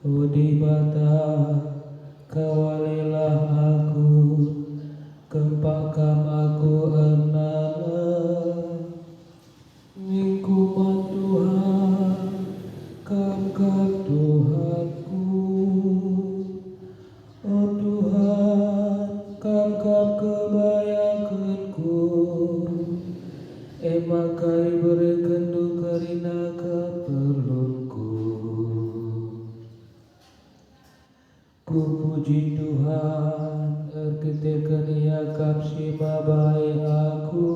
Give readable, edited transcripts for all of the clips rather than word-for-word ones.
Udibata kawalilah aku, kempakam aku enana, ngikuman Tuhan, kamkam Tuhanku. Oh Tuhan, kamkam kebayakanku, emakai berekendu karina keperluanku. Ku puji Tuhan, ketika ia kapsi mabai aku,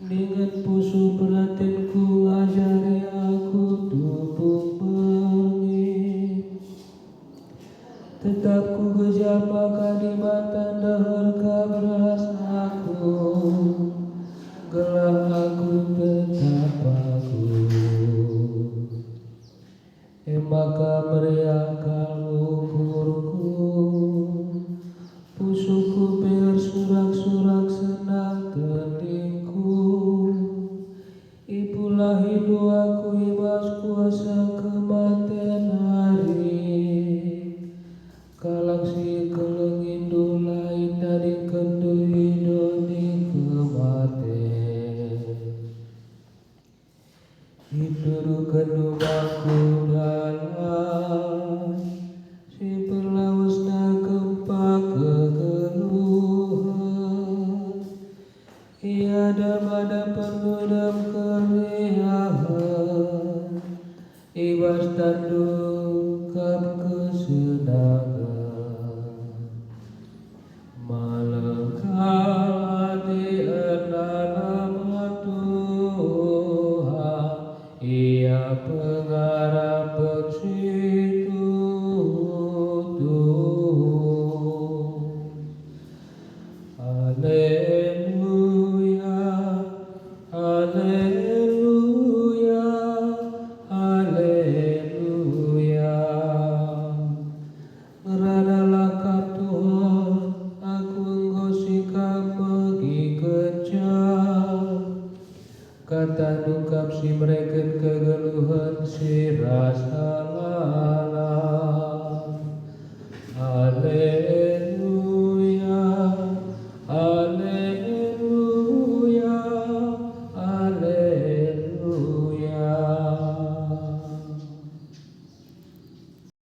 dengan pusu perhatianku ajari aku tupung bengi. Tetap ku gejam maka di mata dahar kabras aku, gelah aku tetap aku. Maka meriakan ukurku, pusuku bersurak-surak senang teningku. Ipulah hidup aku ibas kuasa kematian hari, kalaksi kelengindu lain dari kendu hidup di kematian. Itu kendu aku dalam si perlausna gempa kegeluhan, ia damada penudam keriahan, ibas tanduk kap kesenangan. Malengkal hati enana Tuhan, ia pengarap bersitutuh. Haleluya, haleluya, haleluya. Ngeradalah kap Tuhan, aku ngosika pergi kejar. Kata dukap si mereka kegeluhan si rasa